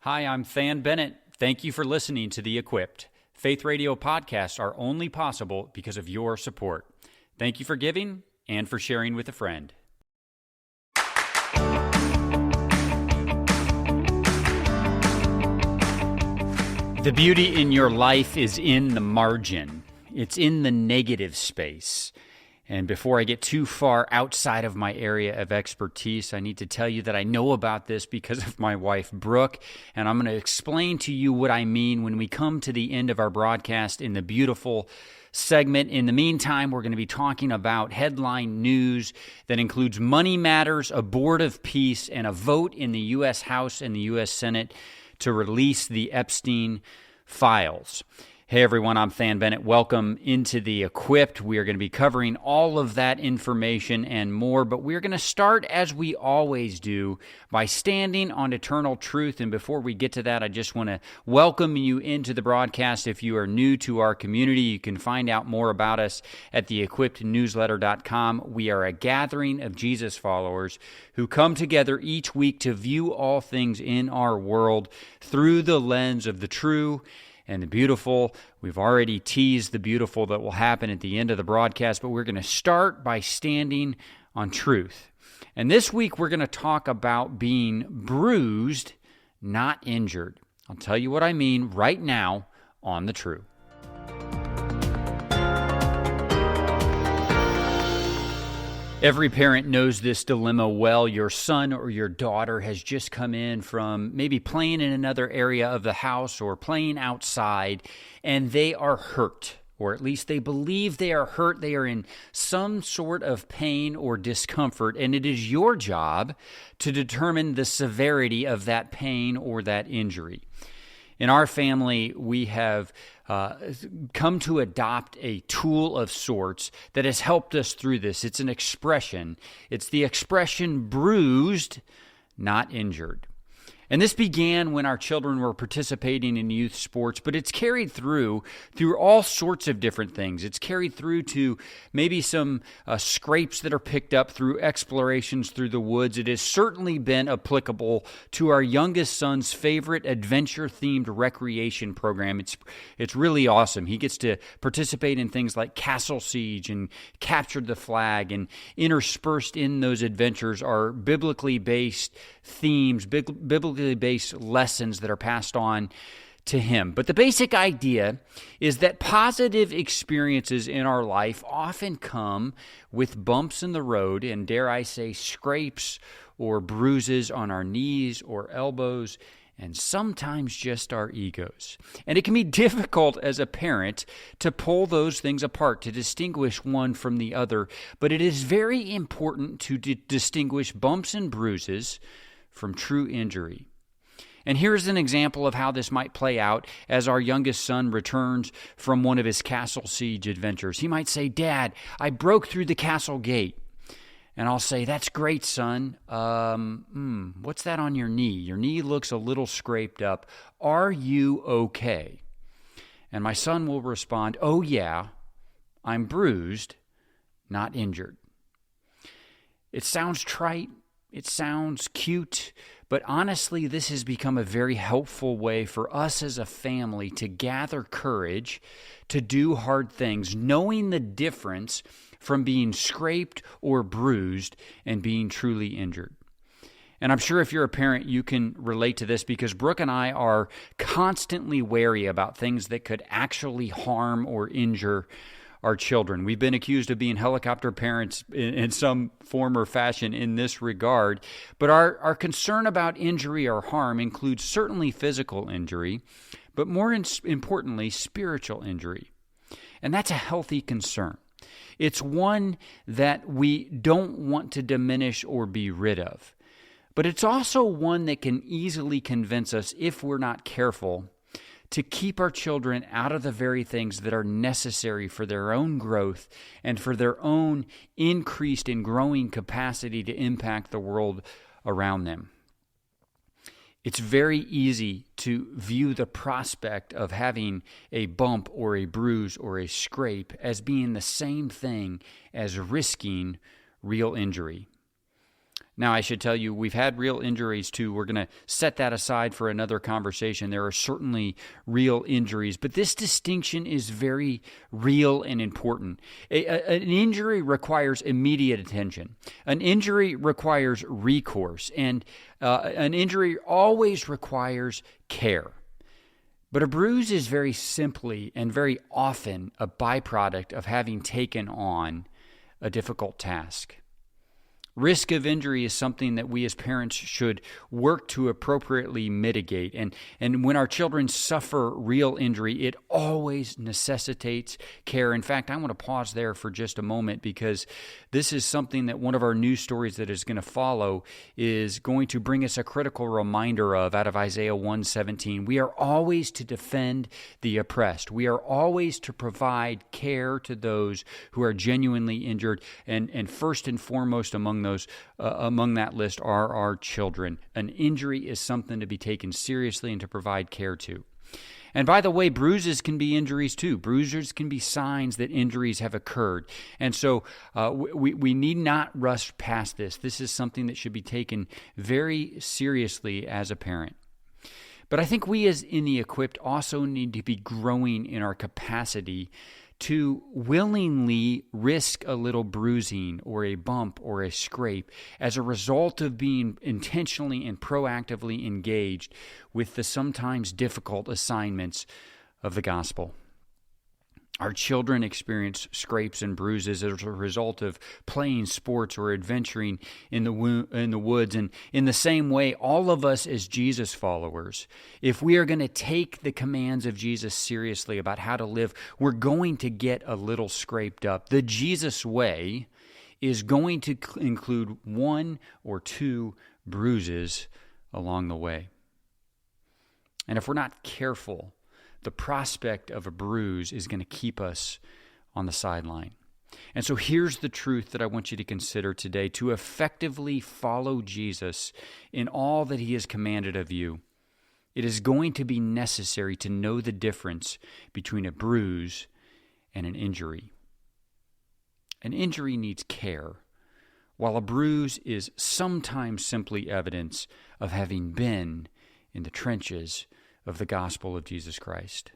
Hi, I'm Than Bennett. Thank you for listening to The Equipped. Faith Radio podcasts are only possible because of your support. Thank you for giving and for sharing with a friend. The beauty in your life is in the margin. It's in the negative space. And before I get too far outside of my area of expertise, I need to tell you that I know about this because of my wife, Brooke, and I'm going to explain to you what I mean when we come to the end of our broadcast in the beautiful segment. In the meantime, we're going to be talking about headline news that includes money matters, a board of peace, and a vote in the U.S. House and the U.S. Senate to release the Epstein files. Hey everyone, I'm Than Bennett. Welcome into The Equipped. We are going to be covering all of that information and more, but we're going to start, as we always do, by standing on eternal truth. And before we get to that, I just want to welcome you into the broadcast. If you are new to our community, you can find out more about us at theequippednewsletter.com. We are a gathering of Jesus followers who come together each week to view all things in our world through the lens of the true and the beautiful. We've already teased the beautiful that will happen at the end of the broadcast, but we're going to start by standing on truth. And this week we're going to talk about being bruised, not injured. I'll tell you what I mean right now on The True. Every parent knows this dilemma well. Your son or your daughter has just come in from maybe playing in another area of the house or playing outside, and they are hurt, or at least they believe they are hurt. They are in some sort of pain or discomfort, and it is your job to determine the severity of that pain or that injury. In our family, we have come to adopt a tool of sorts that has helped us through this. It's an expression. It's the expression bruised, not injured. And this began when our children were participating in youth sports, but it's carried through all sorts of different things. It's carried through to maybe some scrapes that are picked up through explorations through the woods. It has certainly been applicable to our youngest son's favorite adventure-themed recreation program. It's really awesome. He gets to participate in things like Castle Siege and Capture the Flag, and interspersed in those adventures are biblically based themes, biblically based lessons that are passed on to him. But the basic idea is that positive experiences in our life often come with bumps in the road and, dare I say, scrapes or bruises on our knees or elbows, and sometimes just our egos. And it can be difficult as a parent to pull those things apart, to distinguish one from the other. But it is very important to distinguish bumps and bruises from true injury. And here's an example of how this might play out as our youngest son returns from one of his Castle Siege adventures. He might say, "Dad, I broke through the castle gate." And I'll say, "That's great, son. What's that on your knee? Your knee looks a little scraped up. Are you okay?" And my son will respond, "Oh yeah, I'm bruised, not injured." It sounds trite. It sounds cute, but honestly, this has become a very helpful way for us as a family to gather courage to do hard things, knowing the difference from being scraped or bruised and being truly injured. And I'm sure if you're a parent, you can relate to this, because Brooke and I are constantly wary about things that could actually harm or injure our children. We've been accused of being helicopter parents in some form or fashion in this regard, but our concern about injury or harm includes certainly physical injury, but more importantly, spiritual injury. And that's a healthy concern. It's one that we don't want to diminish or be rid of, but it's also one that can easily convince us, if we're not careful, to keep our children out of the very things that are necessary for their own growth and for their own increased and growing capacity to impact the world around them. It's very easy to view the prospect of having a bump or a bruise or a scrape as being the same thing as risking real injury. Now, I should tell you, we've had real injuries too. We're going to set that aside for another conversation. There are certainly real injuries, but this distinction is very real and important. An injury requires immediate attention. An injury requires recourse, and an injury always requires care. But a bruise is very simply and very often a byproduct of having taken on a difficult task. Risk of injury is something that we as parents should work to appropriately mitigate. And when our children suffer real injury, it always necessitates care. In fact, I want to pause there for just a moment because this is something that one of our news stories that is going to follow is going to bring us a critical reminder of out of Isaiah 1:17. We are always to defend the oppressed. We are always to provide care to those who are genuinely injured. And first and foremost among that list are our children. An injury is something to be taken seriously and to provide care to. And by the way, bruises can be injuries too. Bruises can be signs that injuries have occurred. And so we need not rush past this. This is something that should be taken very seriously as a parent. But I think we as in the equipped also need to be growing in our capacity to willingly risk a little bruising or a bump or a scrape as a result of being intentionally and proactively engaged with the sometimes difficult assignments of the gospel. Our children experience scrapes and bruises as a result of playing sports or adventuring in the woods. And in the same way, all of us as Jesus followers, if we are going to take the commands of Jesus seriously about how to live, we're going to get a little scraped up. The Jesus way is going to include 1 or 2 bruises along the way. And if we're not careful, the prospect of a bruise is going to keep us on the sideline. And so here's the truth that I want you to consider today. To effectively follow Jesus in all that he has commanded of you, it is going to be necessary to know the difference between a bruise and an injury. An injury needs care, while a bruise is sometimes simply evidence of having been in the trenches of the gospel of Jesus Christ.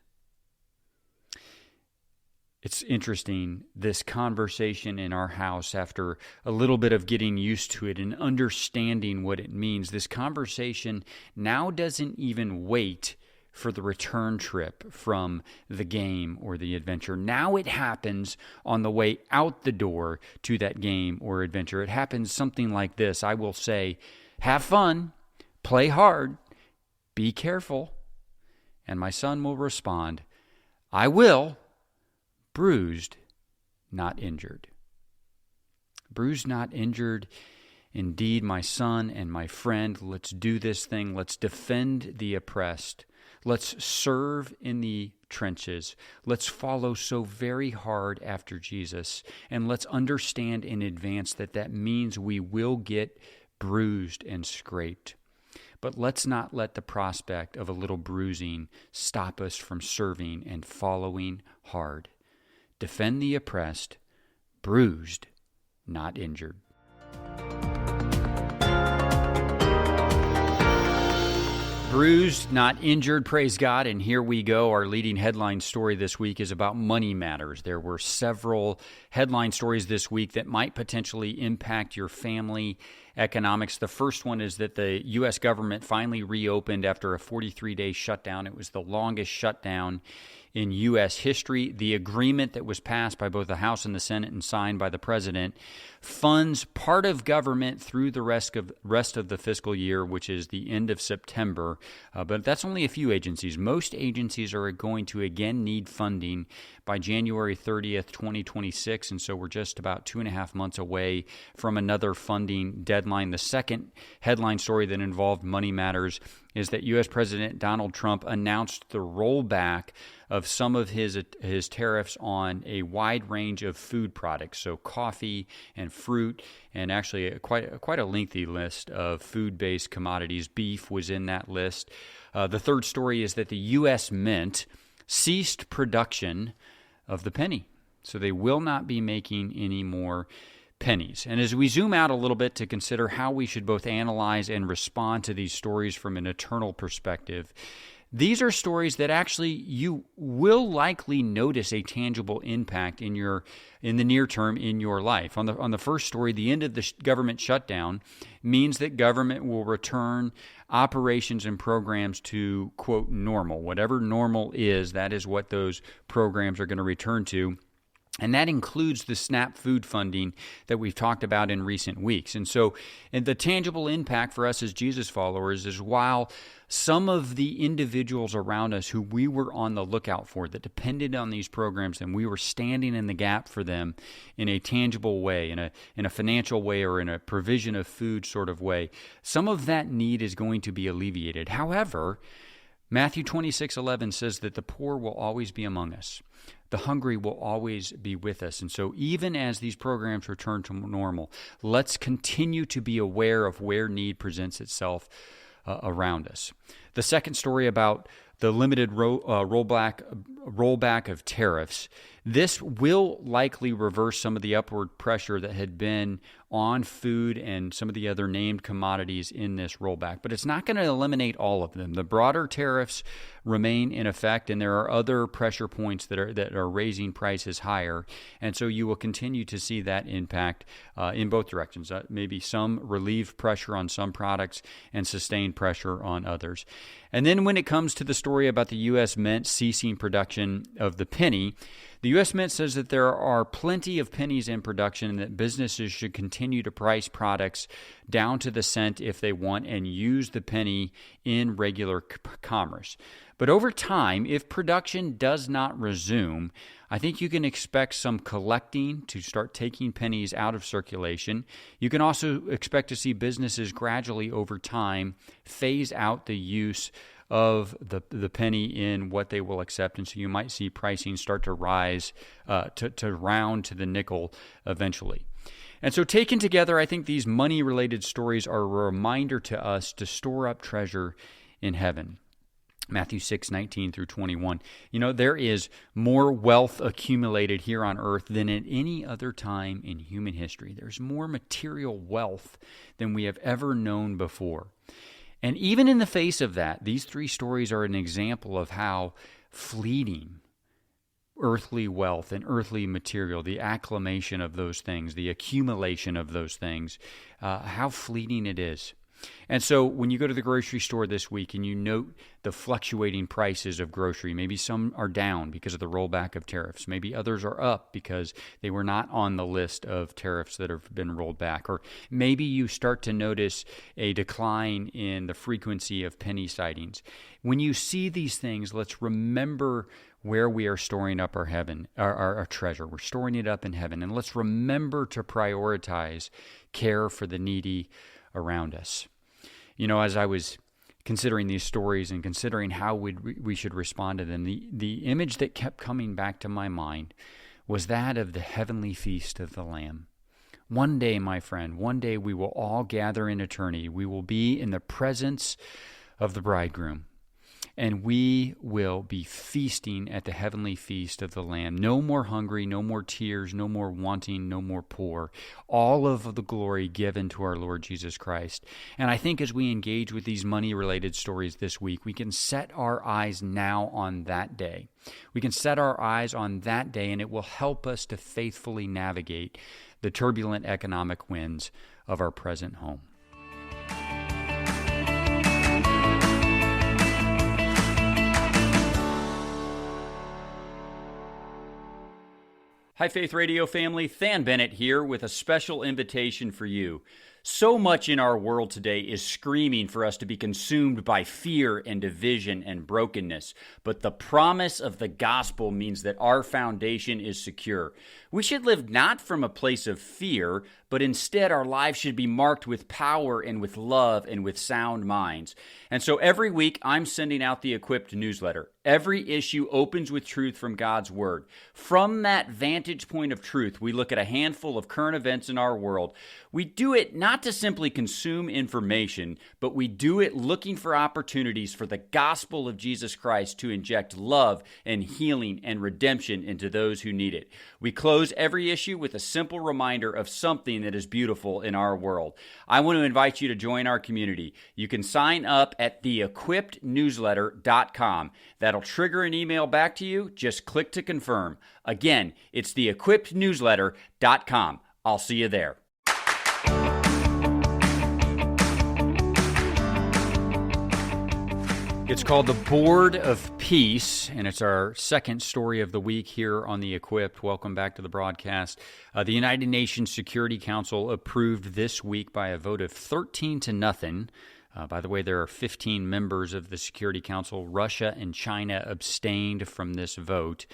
It's interesting, this conversation in our house, after a little bit of getting used to it and understanding what it means, this conversation now doesn't even wait for the return trip from the game or the adventure. Now it happens on the way out the door to that game or adventure. It happens something like this. I will say, have fun, play hard, be careful. And my son will respond, I will, bruised, not injured. Bruised, not injured. Indeed, my son and my friend, let's do this thing. Let's defend the oppressed. Let's serve in the trenches. Let's follow so very hard after Jesus. And let's understand in advance that that means we will get bruised and scraped. But let's not let the prospect of a little bruising stop us from serving and following hard. Defend the oppressed, bruised, not injured. Bruised, not injured, praise God. And here we go. Our leading headline story this week is about money matters. There were several headline stories this week that might potentially impact your family economics. The first one is that the U.S. government finally reopened after a 43-day shutdown. It was the longest shutdown in U.S. history. The agreement that was passed by both the House and the Senate and signed by the President funds part of government through the rest of the fiscal year, which is the end of September. But that's only a few agencies. Most agencies are going to again need funding by January 30th, 2026. And so we're just about 2.5 months away from another funding deadline. The second headline story that involved money matters is that U.S. President Donald Trump announced the rollback of some of his tariffs on a wide range of food products, so coffee and fruit, and actually quite a lengthy list of food-based commodities. Beef was in that list. The third story is that the U.S. Mint ceased production of the penny, so they will not be making any more pennies. And as we zoom out a little bit to consider how we should both analyze and respond to these stories from an eternal perspective, these are stories that actually you will likely notice a tangible impact in the near term in your life. On the first story, the end of the government shutdown means that government will return operations and programs to, quote, normal. Whatever normal is, that is what those programs are going to return to. And that includes the SNAP food funding that we've talked about in recent weeks. And the tangible impact for us as Jesus followers is while some of the individuals around us who we were on the lookout for that depended on these programs and we were standing in the gap for them in a tangible way, in a financial way or in a provision of food sort of way, some of that need is going to be alleviated. However, Matthew 26:11 says that the poor will always be among us. The hungry will always be with us. And so even as these programs return to normal, let's continue to be aware of where need presents itself around us. The second story about the limited rollback of tariffs, this will likely reverse some of the upward pressure that had been on food and some of the other named commodities in this rollback. But it's not going to eliminate all of them. The broader tariffs remain in effect, and there are other pressure points that are raising prices higher. And so you will continue to see that impact in both directions. Maybe some relieve pressure on some products and sustain pressure on others. And then when it comes to the story about the U.S. Mint ceasing production of the penny, the U.S. Mint says that there are plenty of pennies in production and that businesses should continue to price products down to the cent if they want and use the penny in regular commerce. But over time, if production does not resume, I think you can expect some collecting to start taking pennies out of circulation. You can also expect to see businesses gradually over time phase out the use of the penny in what they will accept. And so you might see pricing start to rise to round to the nickel eventually. And so taken together, I think these money-related stories are a reminder to us to store up treasure in heaven. Matthew 6:19 through 21. There is more wealth accumulated here on earth than at any other time in human history. There's more material wealth than we have ever known before. And even in the face of that, these three stories are an example of how fleeting earthly wealth and earthly material, the acclamation of those things, the accumulation of those things, how fleeting it is. And so when you go to the grocery store this week and you note the fluctuating prices of grocery, maybe some are down because of the rollback of tariffs. Maybe others are up because they were not on the list of tariffs that have been rolled back. Or maybe you start to notice a decline in the frequency of penny sightings. When you see these things, let's remember where we are storing up our treasure. We're storing it up in heaven. And let's remember to prioritize care for the needy around us. As I was considering these stories and considering how we should respond to them, the image that kept coming back to my mind was that of the heavenly feast of the Lamb. One day, my friend, we will all gather in eternity. We will be in the presence of the bridegroom. And we will be feasting at the heavenly feast of the Lamb. No more hungry, no more tears, no more wanting, no more poor. All of the glory given to our Lord Jesus Christ. And I think as we engage with these money-related stories this week, we can set our eyes now on that day. We can set our eyes on that day, and it will help us to faithfully navigate the turbulent economic winds of our present home. Hi, Faith Radio family. Than Bennett here with a special invitation for you. So much in our world today is screaming for us to be consumed by fear and division and brokenness. But the promise of the gospel means that our foundation is secure. We should live not from a place of fear, but instead our lives should be marked with power and with love and with sound minds. And so every week I'm sending out the Equipped newsletter. Every issue opens with truth from God's Word. From that vantage point of truth, we look at a handful of current events in our world. We do it not to simply consume information, but we do it looking for opportunities for the gospel of Jesus Christ to inject love and healing and redemption into those who need it. We close every issue with a simple reminder of something that is beautiful in our world. I want to invite you to join our community. You can sign up at theequippednewsletter.com. That'll trigger an email back to you. Just click to confirm. Again, it's theequippednewsletter.com. I'll see you there. It's called The Board of Peace, and it's our second story of the week here on The Equipped. Welcome back to the broadcast. The United Nations Security Council approved this week by a vote of 13-0. By the way, there are 15 members of the Security Council. Russia and China abstained from this vote.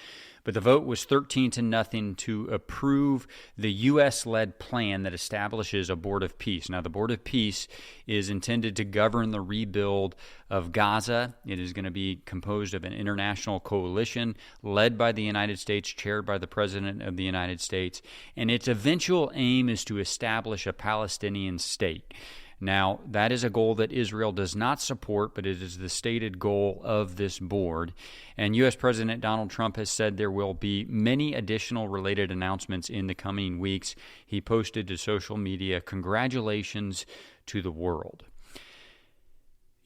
But the vote was 13-0 to approve the U.S.-led plan that establishes a Board of Peace. Now, the Board of Peace is intended to govern the rebuild of Gaza. It is going to be composed of an international coalition led by the United States, chaired by the President of the United States. And its eventual aim is to establish a Palestinian state. Now, that is a goal that Israel does not support, but it is the stated goal of this board. And U.S. President Donald Trump has said there will be many additional related announcements in the coming weeks. He posted to social media, "Congratulations to the world."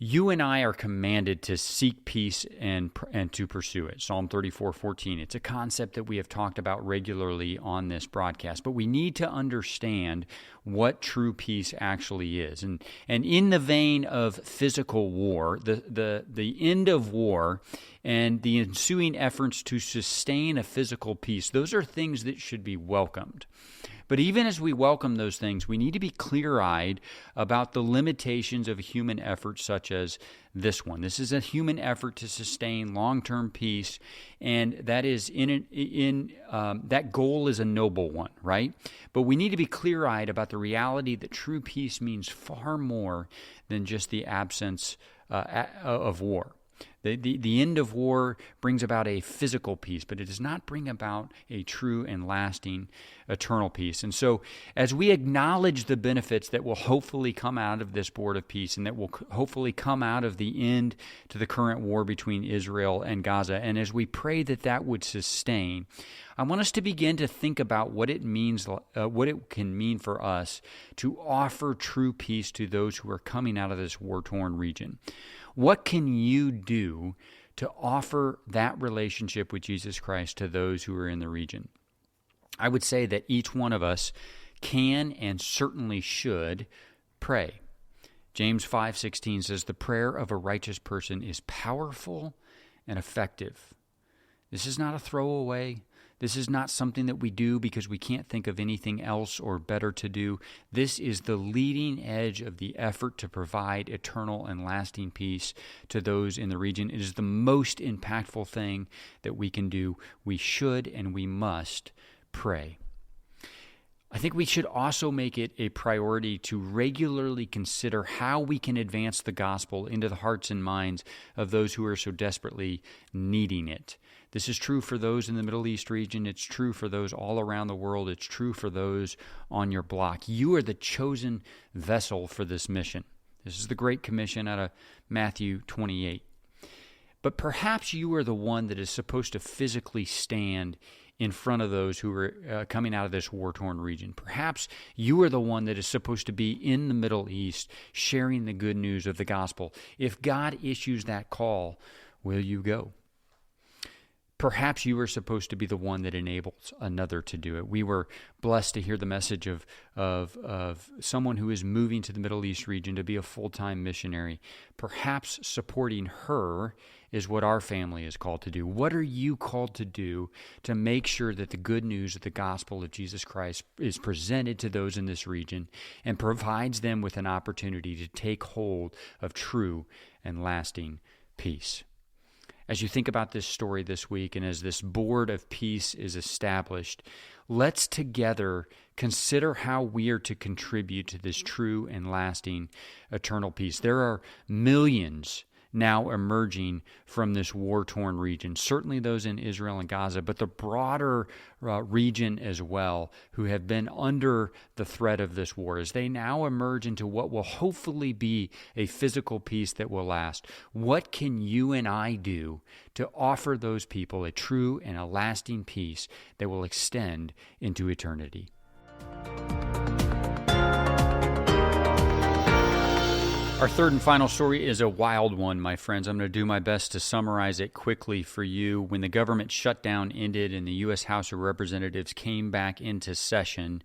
You and I are commanded to seek peace and to pursue it. Psalm 34:14. It's a concept that we have talked about regularly on this broadcast, but we need to understand what true peace actually is. And in the vein of physical war, the end of war and the ensuing efforts to sustain a physical peace, those are things that should be welcomed. But even as we welcome those things, we need to be clear-eyed about the limitations of a human effort such as this one. This is a human effort to sustain long-term peace, and that is that goal is a noble one, right? But we need to be clear-eyed about the reality that true peace means far more than just the absence of war. The end of war brings about a physical peace, but it does not bring about a true and lasting eternal peace. And so as we acknowledge the benefits that will hopefully come out of this Board of Peace and that will hopefully come out of the end to the current war between Israel and Gaza, and as we pray that that would sustain, I want us to begin to think about what it means, what it can mean for us to offer true peace to those who are coming out of this war-torn region. What can you do to offer that relationship with Jesus Christ to those who are in the region? I would say that each one of us can and certainly should pray. James 5:16 says, "The prayer of a righteous person is powerful and effective." This is not a throwaway. This is not something that we do because we can't think of anything else or better to do. This is the leading edge of the effort to provide eternal and lasting peace to those in the region. It is the most impactful thing that we can do. We should and we must pray. I think we should also make it a priority to regularly consider how we can advance the gospel into the hearts and minds of those who are so desperately needing it. This is true for those in the Middle East region. It's true for those all around the world. It's true for those on your block. You are the chosen vessel for this mission. This is the Great Commission out of Matthew 28. But perhaps you are the one that is supposed to physically stand in front of those who are coming out of this war-torn region. Perhaps you are the one that is supposed to be in the Middle East sharing the good news of the gospel. If God issues that call, will you go? Perhaps you are supposed to be the one that enables another to do it. We were blessed to hear the message of someone who is moving to the Middle East region to be a full-time missionary. Perhaps supporting her is what our family is called to do. What are you called to do to make sure that the good news of the gospel of Jesus Christ is presented to those in this region and provides them with an opportunity to take hold of true and lasting peace? As you think about this story this week and as this Board of Peace is established, Let's together consider how we are to contribute to this true and lasting eternal peace. There are millions now emerging from this war-torn region, certainly those in Israel and Gaza, but the broader region as well, who have been under the threat of this war, as they now emerge into what will hopefully be a physical peace that will last. What can you and I do to offer those people a true and a lasting peace that will extend into eternity? Our third and final story is a wild one, my friends. I'm going to do my best to summarize it quickly for you. When the government shutdown ended and the U.S. House of Representatives came back into session,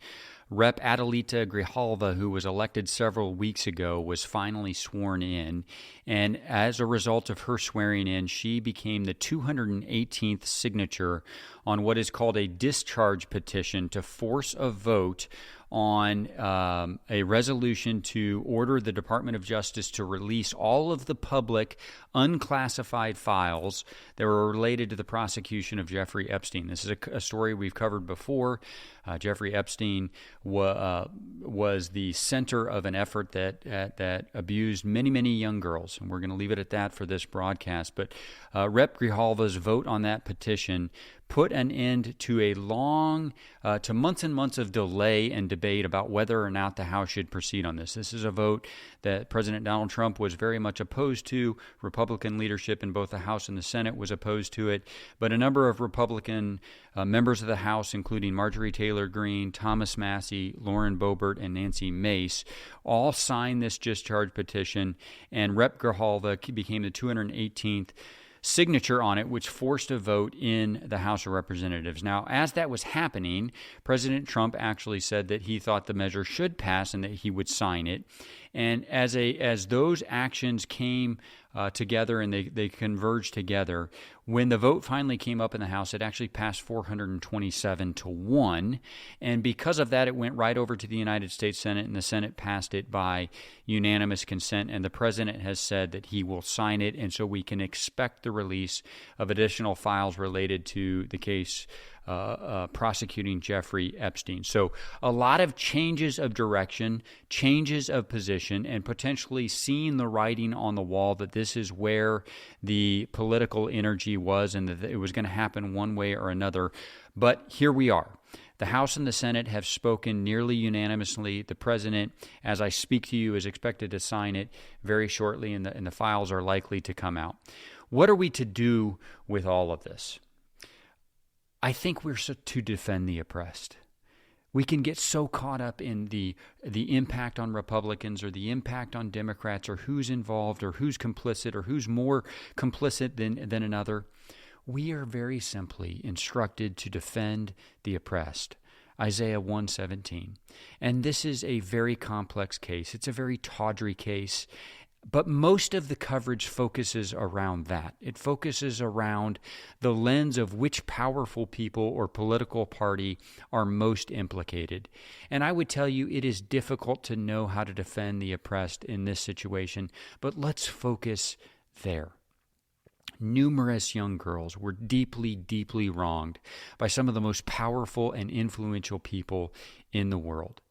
Rep. Adelita Grijalva, who was elected several weeks ago, was finally sworn in. And as a result of her swearing in, she became the 218th signature on what is called a discharge petition to force a vote on a resolution to order the Department of Justice to release all of the public unclassified files that were related to the prosecution of Jeffrey Epstein. This is a story we've covered before. Jeffrey Epstein was the center of an effort that abused many, many young girls, and we're going to leave it at that for this broadcast. But Rep. Grijalva's vote on that petition put an end to a long, to months and months of delay and debate about whether or not the House should proceed on this. This is a vote that President Donald Trump was very much opposed to. Republican leadership in both the House and the Senate was opposed to it. But a number of Republican members of the House, including Marjorie Taylor Greene, Thomas Massie, Lauren Boebert, and Nancy Mace, all signed this discharge petition, and Rep. Grijalva became the 218th signature on it, which forced a vote in the House of Representatives. Now, as that was happening, President Trump actually said that he thought the measure should pass and that he would sign it. And as those actions came together and they converged together, when the vote finally came up in the House, it actually passed 427-1. And because of that, it went right over to the United States Senate, and the Senate passed it by unanimous consent. And the president has said that he will sign it, and so we can expect the release of additional files related to the case prosecuting Jeffrey Epstein. So a lot of changes of direction, changes of position, and potentially seeing the writing on the wall that this is where the political energy was and that it was going to happen one way or another. But here we are. The House and the Senate have spoken nearly unanimously. The president, as I speak to you, is expected to sign it very shortly, and the files are likely to come out. What are we to do with all of this? I think we're to defend the oppressed. We can get so caught up in the impact on Republicans or the impact on Democrats or who's involved or who's complicit or who's more complicit than another. We are very simply instructed to defend the oppressed. Isaiah 1:17. And this is a very complex case. It's a very tawdry case. But most of the coverage focuses around that. It focuses around the lens of which powerful people or political party are most implicated. And I would tell you it is difficult to know how to defend the oppressed in this situation, but let's focus there. Numerous young girls were deeply, deeply wronged by some of the most powerful and influential people in the world.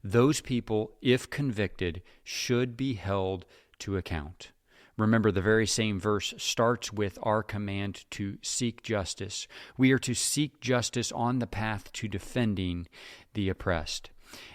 Those people, if convicted, should be held to account. Remember, the very same verse starts with our command to seek justice. We are to seek justice on the path to defending the oppressed.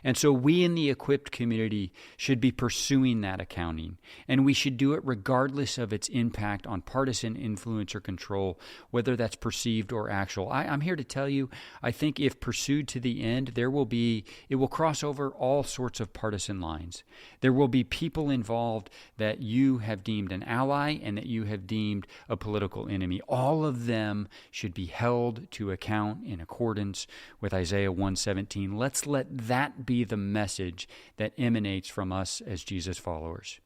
And so we in the equipped community should be pursuing that accounting, and we should do it regardless of its impact on partisan influence or control, whether that's perceived or actual. I'm here to tell you, I think if pursued to the end, it will cross over all sorts of partisan lines. There will be people involved that you have deemed an ally and that you have deemed a political enemy. All of them should be held to account in accordance with Isaiah 1:17. Let's let that be the message that emanates from us as Jesus followers.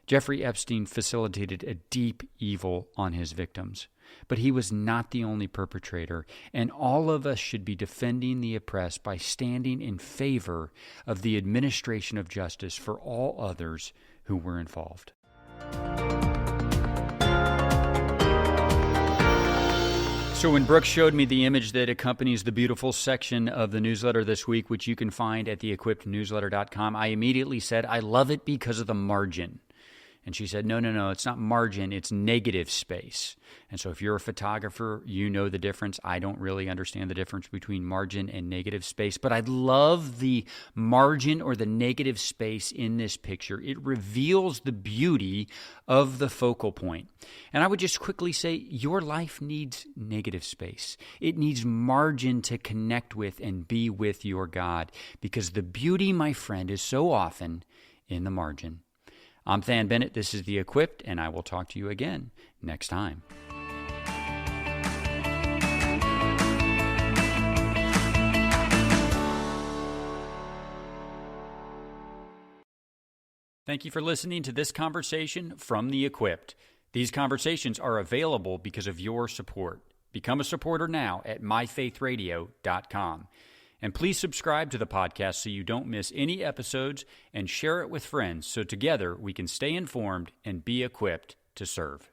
Jeffrey Epstein facilitated a deep evil on his victims, but he was not the only perpetrator, and all of us should be defending the oppressed by standing in favor of the administration of justice for all others who were involved. So when Brooke showed me the image that accompanies the beautiful section of the newsletter this week, which you can find at theequippednewsletter.com, I immediately said, I love it because of the margin. And she said, no, it's not margin, it's negative space. And so if you're a photographer, you know the difference. I don't really understand the difference between margin and negative space, but I love the margin or the negative space in this picture. It reveals the beauty of the focal point. And I would just quickly say, your life needs negative space. It needs margin to connect with and be with your God, because the beauty, my friend, is so often in the margin. I'm Than Bennett. This is The Equipped, and I will talk to you again next time. Thank you for listening to this conversation from The Equipped. These conversations are available because of your support. Become a supporter now at myfaithradio.com. And please subscribe to the podcast so you don't miss any episodes, and share it with friends so together we can stay informed and be equipped to serve.